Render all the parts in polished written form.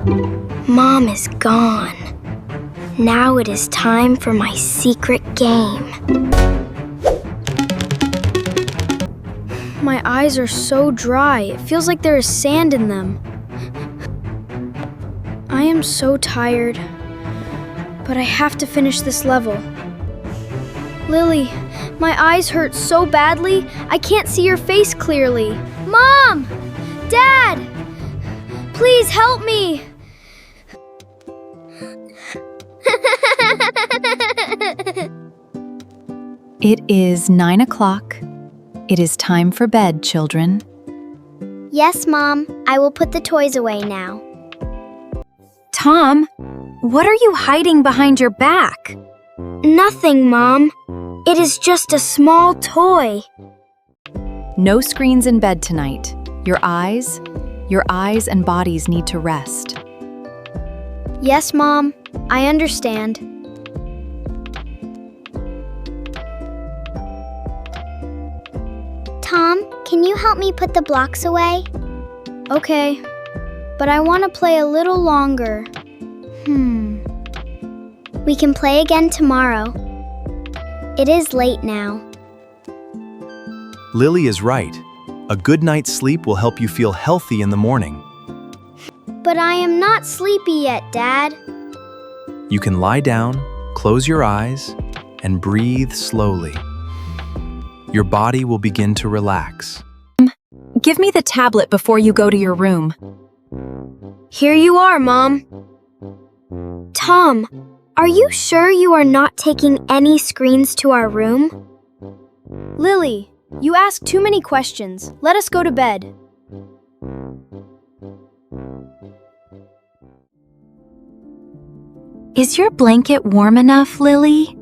Mom is gone. Now it is time for my secret game. My eyes are so dry. It feels like there is sand in them. I am so tired, but I have to finish this level. Lily, my eyes hurt so badly, I can't see your face clearly. Mom! Dad! Please help me! It is 9 o'clock. It is time for bed, children. Yes, Mom. I will put the toys away now. Tom, what are you hiding behind your back? Nothing, Mom. It is just a small toy. No screens in bed tonight. Your eyes and bodies need to rest. Yes, Mom. I understand. Tom, can you help me put the blocks away? Okay, but I want to play a little longer. We can play again tomorrow. It is late now. Lily is right. A good night's sleep will help you feel healthy in the morning. But I am not sleepy yet, Dad. You can lie down, close your eyes, and breathe slowly. Your body will begin to relax. Give me the tablet before you go to your room. Here you are, Mom. Tom, are you sure you are not taking any screens to our room? Lily, you ask too many questions. Let us go to bed. Is your blanket warm enough, Lily?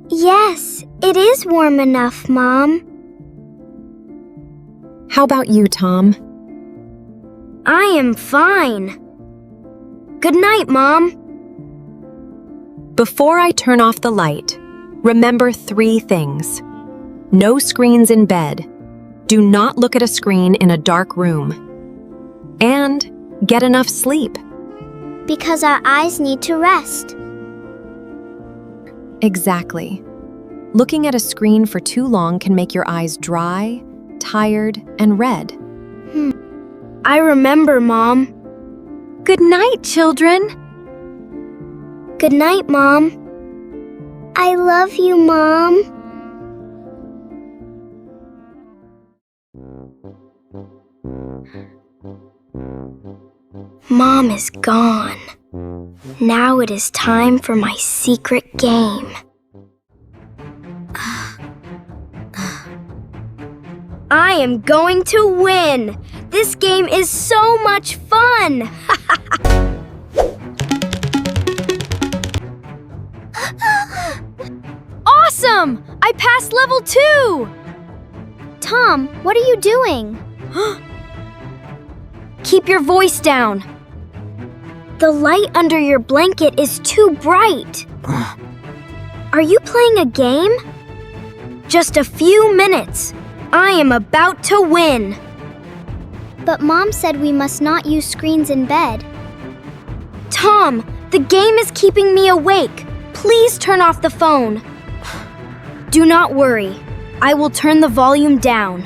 Yes, it is warm enough, Mom. How about you, Tom? I am fine. Good night, Mom. Before I turn off the light, remember 3 things. No screens in bed. Do not look at a screen in a dark room. And get enough sleep. Because our eyes need to rest. Exactly. Looking at a screen for too long can make your eyes dry, tired, and red. I remember, Mom. Good night, children. Good night, Mom. I love you, Mom. Mom is gone. Now it is time for my secret game. I am going to win! This game is so much fun! Awesome! I passed level 2! Tom, what are you doing? Keep your voice down. The light under your blanket is too bright. Are you playing a game? Just a few minutes. I am about to win. But Mom said we must not use screens in bed. Tom, the game is keeping me awake. Please turn off the phone. Do not worry. I will turn the volume down.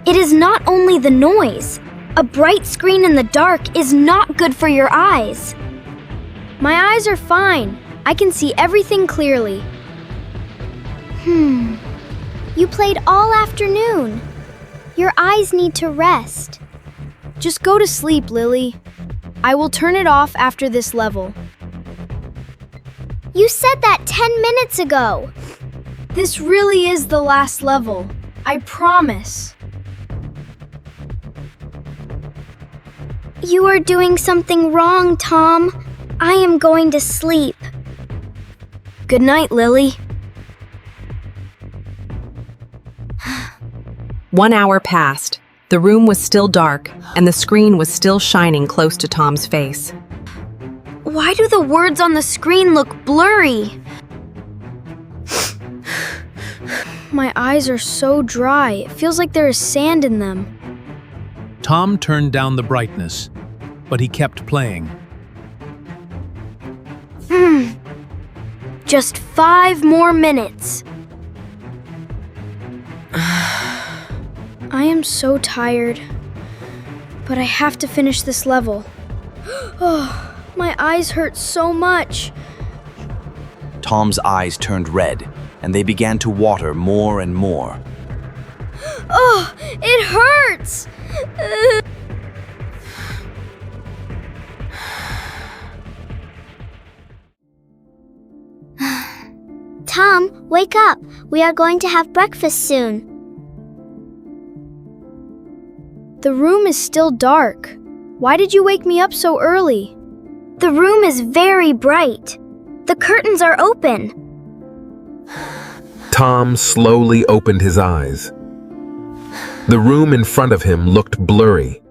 It is not only the noise. A bright screen in the dark is not good for your eyes. My eyes are fine. I can see everything clearly. You played all afternoon. Your eyes need to rest. Just go to sleep, Lily. I will turn it off after this level. You said that 10 minutes ago. This really is the last level. I promise. You are doing something wrong, Tom. I am going to sleep. Good night, Lily. 1 hour passed. The room was still dark, and the screen was still shining close to Tom's face. Why do the words on the screen look blurry? My eyes are so dry. It feels like there is sand in them. Tom turned down the brightness. but he kept playing. Just 5 more minutes. I am so tired, but I have to finish this level. Oh, my eyes hurt so much. Tom's eyes turned red, and they began to water more and more. Oh, it hurts! Tom, wake up. We are going to have breakfast soon. The room is still dark. Why did you wake me up so early? The room is very bright. The curtains are open. Tom slowly opened his eyes. The room in front of him looked blurry.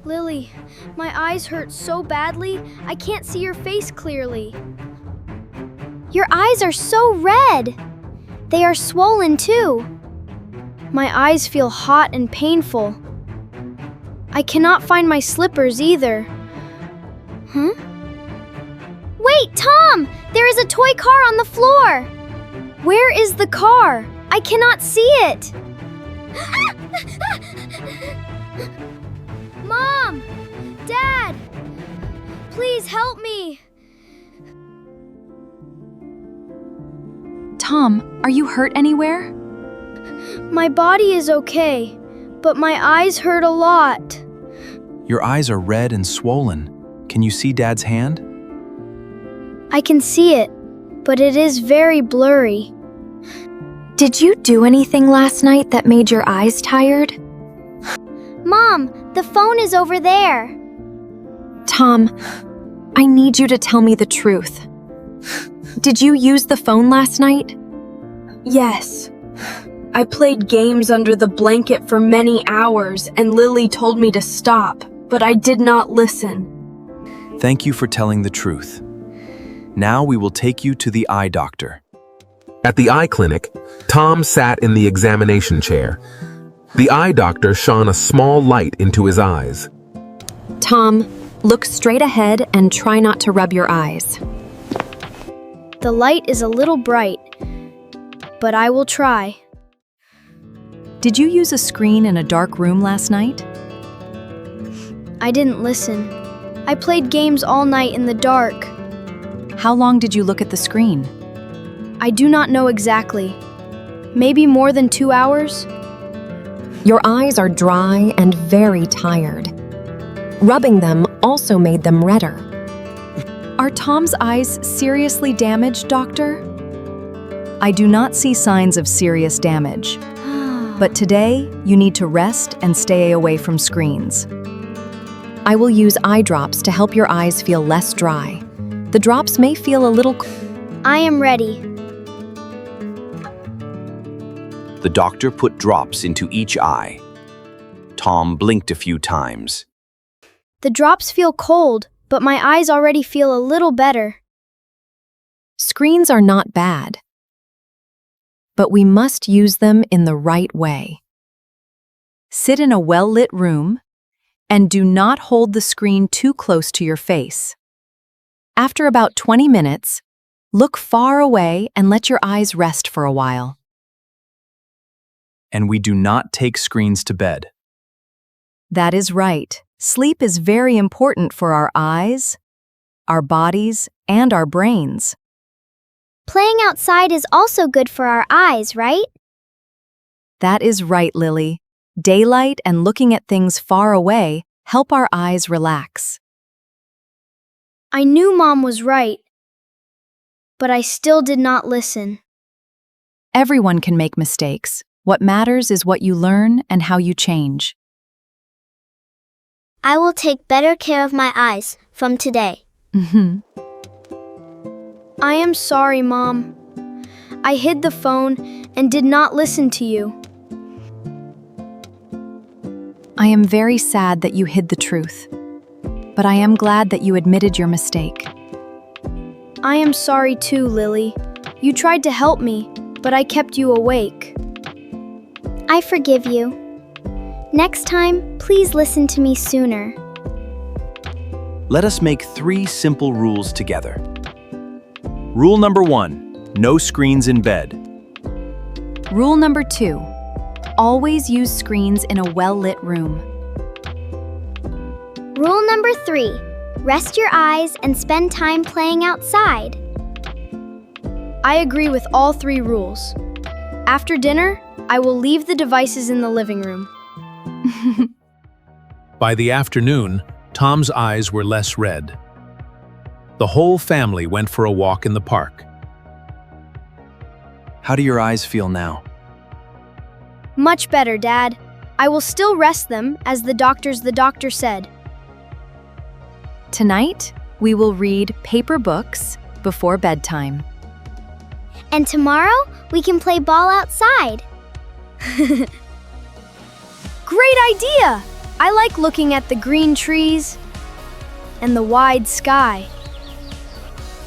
Lily, my eyes hurt so badly, I can't see your face clearly. Your eyes are so red. They are swollen too. My eyes feel hot and painful. I cannot find my slippers either. Huh? Wait, Tom! There is a toy car on the floor! Where is the car? I cannot see it! Mom! Dad! Please help me! Tom, are you hurt anywhere? My body is okay, but my eyes hurt a lot. Your eyes are red and swollen. Can you see Dad's hand? I can see it, but it is very blurry. Did you do anything last night that made your eyes tired? Mom, the phone is over there. Tom, I need you to tell me the truth. Did you use the phone last night? Yes. I played games under the blanket for many hours, and Lily told me to stop, but I did not listen. Thank you for telling the truth. Now we will take you to the eye doctor. At the eye clinic, Tom sat in the examination chair. The eye doctor shone a small light into his eyes. Tom, look straight ahead and try not to rub your eyes. The light is a little bright, but I will try. Did you use a screen in a dark room last night? I didn't listen. I played games all night in the dark. How long did you look at the screen? I do not know exactly. Maybe more than 2 hours? Your eyes are dry and very tired. Rubbing them also made them redder. Are Tom's eyes seriously damaged, doctor? I do not see signs of serious damage. But today, you need to rest and stay away from screens. I will use eye drops to help your eyes feel less dry. The drops may feel a little... I am ready. The doctor put drops into each eye. Tom blinked a few times. The drops feel cold, but my eyes already feel a little better. Screens are not bad, but we must use them in the right way. Sit in a well-lit room and do not hold the screen too close to your face. After about 20 minutes, look far away and let your eyes rest for a while. And we do not take screens to bed. That is right. Sleep is very important for our eyes, our bodies, and our brains. Playing outside is also good for our eyes, right? That is right, Lily. Daylight and looking at things far away help our eyes relax. I knew Mom was right, but I still did not listen. Everyone can make mistakes. What matters is what you learn and how you change. I will take better care of my eyes from today. I am sorry, Mom. I hid the phone and did not listen to you. I am very sad that you hid the truth, but I am glad that you admitted your mistake. I am sorry too, Lily. You tried to help me, but I kept you awake. I forgive you. Next time, please listen to me sooner. Let us make 3 simple rules together. Rule number 1, no screens in bed. Rule number 2, always use screens in a well-lit room. Rule number 3, rest your eyes and spend time playing outside. I agree with all 3 rules. After dinner, I will leave the devices in the living room. By the afternoon, Tom's eyes were less red. The whole family went for a walk in the park. How do your eyes feel now? Much better, Dad. I will still rest them, as the doctor said. Tonight, we will read paper books before bedtime. And tomorrow, we can play ball outside. Great idea! I like looking at the green trees and the wide sky.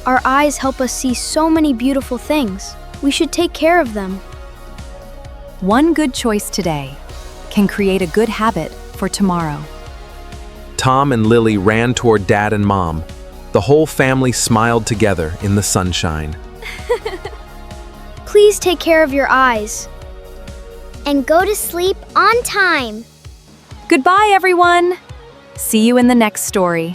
Our eyes help us see so many beautiful things. We should take care of them. One good choice today can create a good habit for tomorrow. Tom and Lily ran toward Dad and Mom. The whole family smiled together in the sunshine. Please take care of your eyes. And go to sleep on time. Goodbye, everyone! See you in the next story.